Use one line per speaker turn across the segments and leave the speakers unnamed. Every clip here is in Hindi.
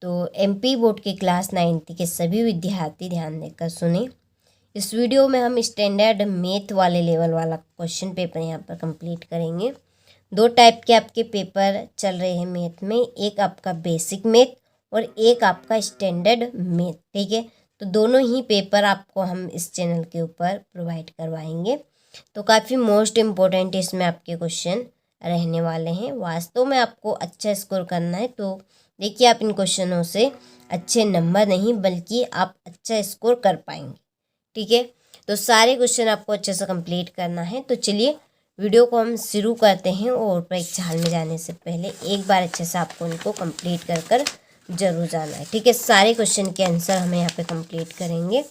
तो एमपी बोर्ड के क्लास 9th के सभी विद्यार्थी ध्यान देकर सुने। इस वीडियो में हम स्टैंडर्ड मैथ वाले लेवल वाला क्वेश्चन पेपर यहाँ पर कंप्लीट करेंगे। 2 टाइप के आपके पेपर चल रहे हैं मैथ में, एक आपका बेसिक मैथ और एक आपका स्टैंडर्ड मैथ। ठीक है, तो दोनों ही पेपर आपको हम इस चैनल के ऊपर प्रोवाइड करवाएंगे। तो काफ़ी मोस्ट इम्पोर्टेंट इसमें आपके क्वेश्चन रहने वाले हैं। वास्तव में आपको अच्छा स्कोर करना है तो देखिए, आप इन क्वेश्चनों से अच्छे नंबर नहीं बल्कि आप अच्छा स्कोर कर पाएंगे। ठीक है, तो सारे क्वेश्चन आपको अच्छे से कंप्लीट करना है। तो चलिए वीडियो को हम शुरू करते हैं और परीक्षा हॉल में जाने से पहले एक बार अच्छे से आपको उनको कंप्लीट कर जरूर जाना है। ठीक है, सारे क्वेश्चन के आंसर हमें यहाँ पे कंप्लीट करेंगे।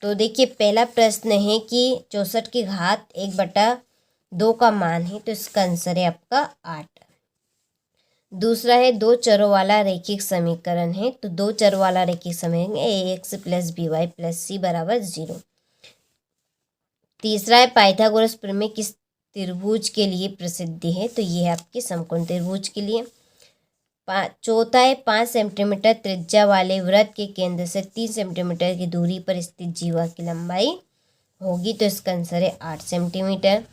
तो देखिए, पहला प्रश्न है कि 64 की घात 1/2 का मान है, तो इसका आंसर है आपका 8। दूसरा है 2 चरों वाला रैखिक समीकरण है, तो 2 चरों वाला रैखिक समीकरण ax + by + c = 0। तीसरा है पाइथागोरस प्रमेय किस त्रिभुज के लिए प्रसिद्ध है, तो ये है आपके समकोण त्रिभुज के लिए। चौथा है 5 सेंटीमीटर त्रिज्या वाले वृत्त के केंद्र से 3 सेंटीमीटर की दूरी पर स्थित जीवा की लंबाई होगी, तो इसका आंसर है 8 सेंटीमीटर।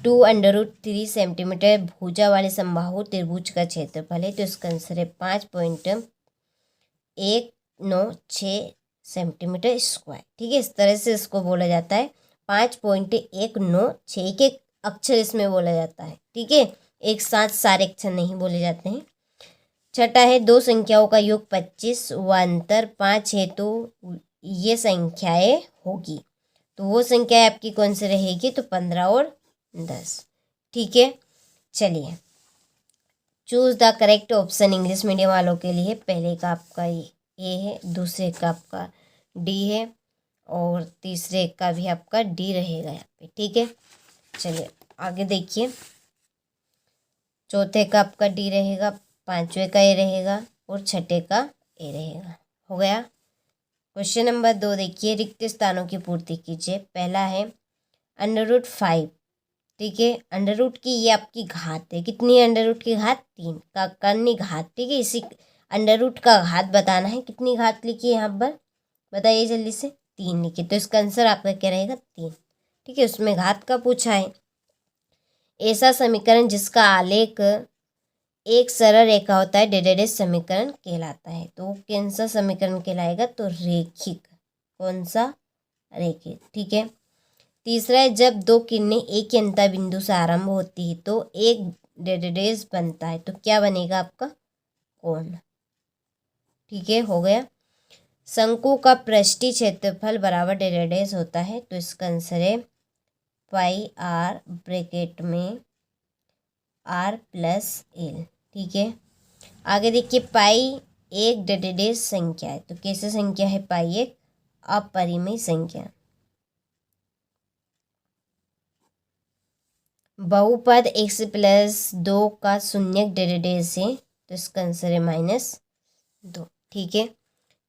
2√3 सेंटीमीटर भुजा वाले समबाहु त्रिभुज का क्षेत्रफल है, तो इसका आंसर है 5.196 सेंटीमीटर स्क्वायर। ठीक है, इस तरह से इसको बोला जाता है 5.196। एक अक्षर इसमें बोला जाता है। ठीक है, एक साथ सारे अक्षर नहीं बोले जाते हैं। छठा है 2 संख्याओं का योग 25 व अंतर 5 है, तो ये संख्याएं होगी, तो वो संख्या आपकी कौन सी रहेगी, तो 15 और 10। ठीक है, चलिए choose the correct option English medium वालों के लिए। पहले का आपका ए है, दूसरे का आपका डी है और तीसरे का भी आपका डी रहेगा यहाँ पे। ठीक है, चलिए आगे देखिए। चौथे का आपका डी रहेगा, पांचवें का ए रहेगा और छठे का ए रहेगा। हो गया। क्वेश्चन नंबर 2 देखिए, रिक्त स्थानों की पूर्ति कीजिए। पहला है √5। ठीक है, अंडर की ये आपकी घात है, कितनी है अंडर की घात 3 का करनी घात। ठीक है, इसी अंडर का घात बताना है। कितनी घात लिखी है यहाँ पर, बताइए जल्दी से। 3 लिखिए, तो इसका आंसर आपका क्या रहेगा 3। ठीक है, उसमें घात का पूछा है। ऐसा समीकरण जिसका आलेख एक सरल रेखा होता है डेडेड समीकरण कहलाता है, तो कौन सा समीकरण कहलाएगा, तो रेखिक। कौन सा, रेखिक। ठीक है, तीसरा है जब 2 किरणें एक ही अंतर बिंदु से आरंभ होती है तो एक डेडेड बनता है, तो क्या बनेगा आपका, कोण। ठीक है, हो गया। शंकु का पृष्ठीय क्षेत्रफल बराबर डेडेड होता है, तो इसका आंसर है πr ब्रैकेट में r+l। ठीक है, आगे देखिए, पाई एक डेडेड संख्या है, तो कैसे संख्या है, पाई एक अपरिमेय संख्या। बहुपद x+2 का शून्यक डेडेड है, तो इसका आंसर है -2। ठीक है,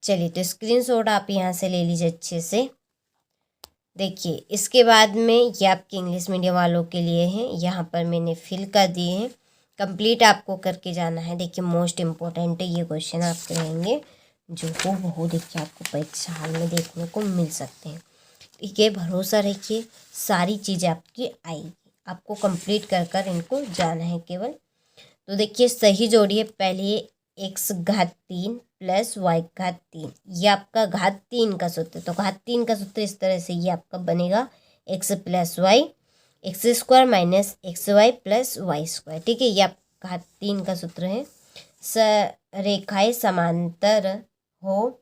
चलिए तो स्क्रीनशॉट आप यहाँ से ले लीजिए अच्छे से। देखिए, इसके बाद में ये आपके इंग्लिश मीडियम वालों के लिए है, यहाँ पर मैंने फिल कर दिए हैं। कंप्लीट आपको करके जाना है। देखिए, मोस्ट इम्पोर्टेंट है ये क्वेश्चन आपके रहेंगे जो हूबहू देखिए आपको परीक्षा हाल में देखने को मिल सकते हैं। ठीक है, भरोसा रखिए, सारी चीज़ें आपकी आएगी, आपको कंप्लीट कर इनको जाना है केवल। तो देखिए, सही जोड़िए। पहले x⁻3 + y⁻3, ये आपका घात 3 का सूत्र। तो घात 3 का सूत्र इस तरह से ये आपका बनेगा x + y x² - xy + y²। ठीक है, ये आप घात 3 का सूत्र है। रेखाएं समांतर हो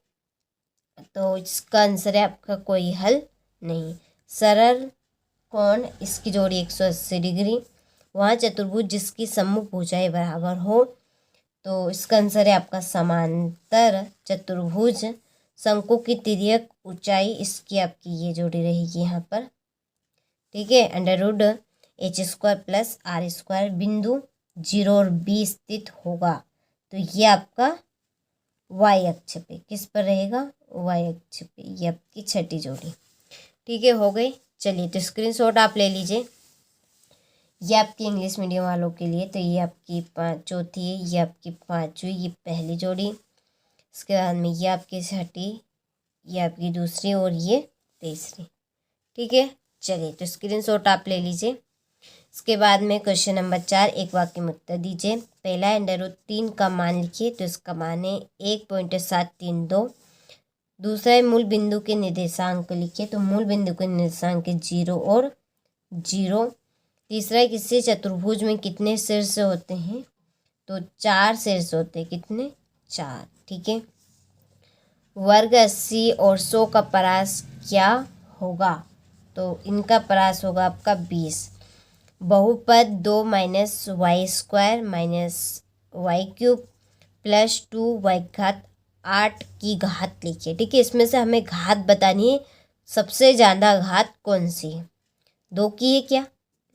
तो इसका आंसर है आपका कोई हल नहीं। सरल कोण, इसकी जोड़ी 180 डिग्री। वहाँ चतुर्भुज जिसकी सम्मुख भुजाएं बराबर हो, तो इसका आंसर है आपका समांतर चतुर्भुज। शंकु की तिर्यक ऊंचाई, इसकी आपकी ये जोड़ी रहेगी यहाँ पर। ठीक है, √h² + r²। बिंदु 0 और b स्थित होगा, तो ये आपका y अक्ष पे, किस पर रहेगा, y अक्ष पे। ये आपकी छठी जोड़ी। ठीक है, हो गई। चलिए तो स्क्रीनशॉट आप ले लीजिए। ये आपकी इंग्लिश मीडियम वालों के लिए, तो ये आपकी चौथी है, ये आपकी पाँचवीं, ये पहली जोड़ी। इसके बाद में ये आपकी छठी, ये आपकी दूसरी और ये तीसरी। ठीक है, चलिए तो स्क्रीनशॉट आप ले लीजिए। इसके बाद में क्वेश्चन नंबर 4, एक वाक्य में उत्तर दीजिए। पहला √3 का मान लिखिए, तो इसका मान है 1.732। दूसरा है मूल बिंदु के निर्देशांक लिखिए, तो मूल बिंदु के निर्देशांक 0 और 0। तीसरा है किसी चतुर्भुज में कितने शीर्ष होते हैं, तो 4 शीर्ष होते हैं। कितने? 4। ठीक है, वर्ग 80 और 100 का परास क्या होगा, तो इनका परास होगा आपका 20। बहुपद 2 - y² - y³ + 2y�8 की घात लिखिए। ठीक है, इसमें से हमें घात बतानी है, सबसे ज़्यादा घात कौन सी है। 2 की है क्या?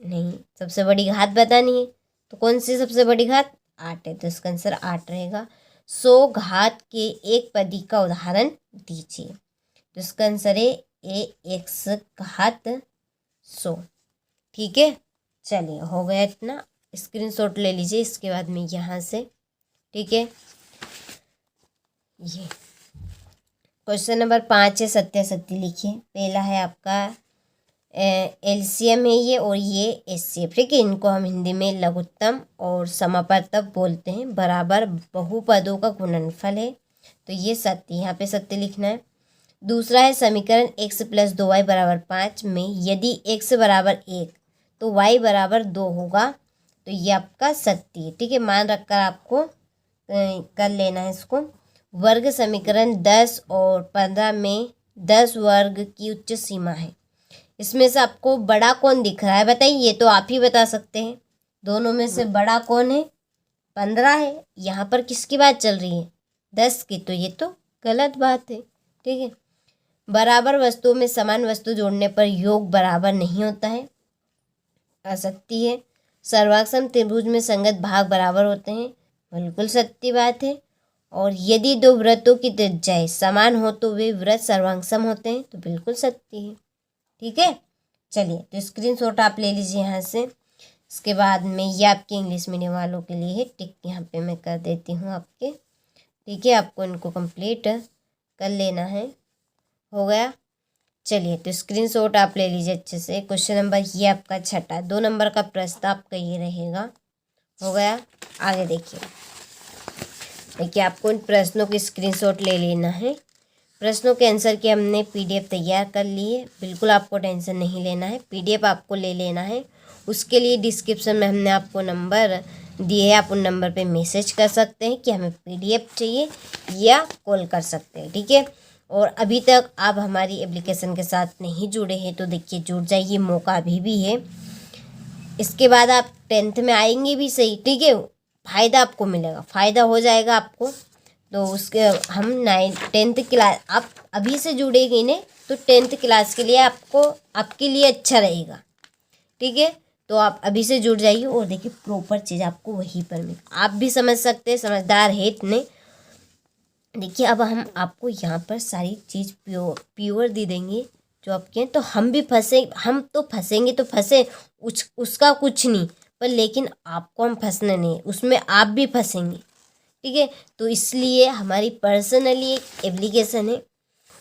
नहीं, सबसे बड़ी घात बतानी है, तो कौन सी सबसे बड़ी घात? 8 है, तो इसका आंसर 8 रहेगा। 100 घात के एक पदी का उदाहरण दीजिए, तो इसका आंसर है ax घात 100। ठीक है, चलिए हो गया इतना, स्क्रीनशॉट ले लीजिए इसके बाद में यहाँ से। ठीक है, ये क्वेश्चन नंबर 5 है, सत्यासत्य लिखिए। पहला है आपका एलसीएम है ये, और ये एचसीएफ। ठीक है, इनको हम हिंदी में लघुत्तम और समापवर्तक बोलते हैं। बराबर बहुपदों का गुणनफल है, तो ये सत्य, यहाँ पे सत्य लिखना है। दूसरा है समीकरण x + 2y = 5 में यदि x = 1 तो y = 2 होगा, तो ये आपका सत्य है। ठीक है, मान रखकर आपको कर लेना है इसको। वर्ग समीकरण 10 और 15 में 10 वर्ग की उच्च सीमा है। इसमें से आपको बड़ा कौन दिख रहा है, बताइए, ये तो आप ही बता सकते हैं। दोनों में से बड़ा कौन है? 15 है। यहाँ पर किसकी बात चल रही है? 10 की, तो ये तो गलत बात है। ठीक है, बराबर वस्तुओं में समान वस्तु जोड़ने पर योग बराबर नहीं होता है, असत्य है। सर्वाक्षम त्रिभुज में संगत भाग बराबर होते हैं, बिल्कुल सत्य बात है। और यदि दो वृत्तों की त्रिज्याएं समान हो तो वे वृत्त सर्वांगसम होते हैं, तो बिल्कुल सत्य है। ठीक है, चलिए तो स्क्रीनशॉट आप ले लीजिए यहाँ से। इसके बाद में ये आपके इंग्लिश मीडियम वालों के लिए है, टिक यहाँ पे मैं कर देती हूँ आपके। ठीक है, आपको इनको कंप्लीट कर लेना है। हो गया, चलिए तो स्क्रीनशॉट आप ले लीजिए अच्छे से। क्वेश्चन नंबर ये आपका छठा, 2 नंबर का प्रश्न आपका ये रहेगा। हो गया, आगे देखिए आपको इन प्रश्नों की स्क्रीनशॉट ले लेना है। प्रश्नों के आंसर की हमने पीडीएफ तैयार कर ली है, बिल्कुल आपको टेंशन नहीं लेना है, पीडीएफ आपको ले लेना है। उसके लिए डिस्क्रिप्शन में हमने आपको नंबर दिए है, आप उन नंबर पे मैसेज कर सकते हैं कि हमें पीडीएफ चाहिए, या कॉल कर सकते हैं। ठीक है, और अभी तक आप हमारी एप्लीकेशन के साथ नहीं जुड़े हैं तो देखिए जुड़ जाइए, मौका अभी भी है। इसके बाद आप 10th में आएंगे भी सही, ठीक है, फ़ायदा आपको मिलेगा, फ़ायदा हो जाएगा आपको। तो उसके हम 10th क्लास आप अभी से जुड़ेगी ने, तो 10th क्लास के लिए आपके लिए अच्छा रहेगा। ठीक है, तो आप अभी से जुड़ जाइए, और देखिए प्रॉपर चीज़ आपको वहीं पर मिले, आप भी समझ सकते हैं, समझदार है इतने। देखिए अब हम आपको यहाँ पर सारी चीज़ प्योर दे देंगे जो आपके हैं, तो हम तो फंसेंगे तो फंसे, उसका कुछ नहीं, पर लेकिन आपको हम फंसना नहीं, उसमें आप भी फंसेंगे। ठीक है, तो इसलिए हमारी पर्सनली एक एप्लीकेशन है,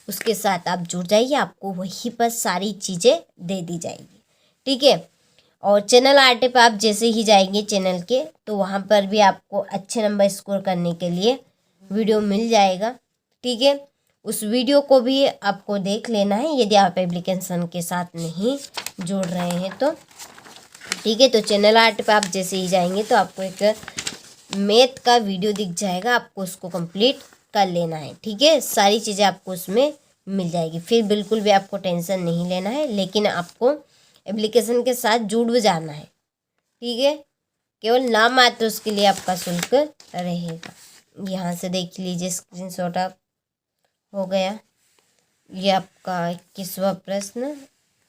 उसके साथ आप जुड़ जाइए, आपको वहीं पर सारी चीज़ें दे दी जाएगी। ठीक है, और चैनल आर्टे पर आप जैसे ही जाएंगे चैनल के, तो वहाँ पर भी आपको अच्छे नंबर स्कोर करने के लिए वीडियो मिल जाएगा। ठीक है, उस वीडियो को भी आपको देख लेना है यदि आप एप्लीकेशन के साथ नहीं जुड़ रहे हैं तो। ठीक है, तो चैनल आर्ट पे आप जैसे ही जाएंगे तो आपको एक मैथ का वीडियो दिख जाएगा, आपको उसको कंप्लीट कर लेना है। ठीक है, सारी चीज़ें आपको उसमें मिल जाएगी, फिर बिल्कुल भी आपको टेंशन नहीं लेना है, लेकिन आपको एप्लीकेशन के साथ जुड़ जाना है। ठीक है, केवल नाम मात्र उसके लिए आपका शुल्क रहेगा। यहाँ से देख लीजिए स्क्रीनशॉट आप। हो गया, ये आपका 21वां प्रश्न,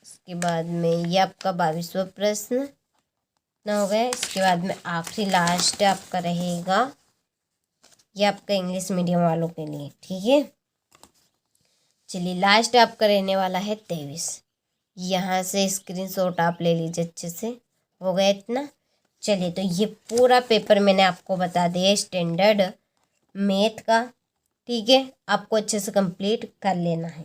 इसके बाद में ये आपका 22वां प्रश्न ना हो गया। इसके बाद में आखिरी लास्ट आपका रहेगा, ये आपका इंग्लिश मीडियम वालों के लिए। ठीक है, चलिए लास्ट आपका रहने वाला है 23। यहाँ से स्क्रीनशॉट आप ले लीजिए अच्छे से। हो गया इतना। चलिए तो ये पूरा पेपर मैंने आपको बता दिया स्टैंडर्ड मैथ का, ठीक है। आपको अच्छे से कंप्लीट कर लेना है।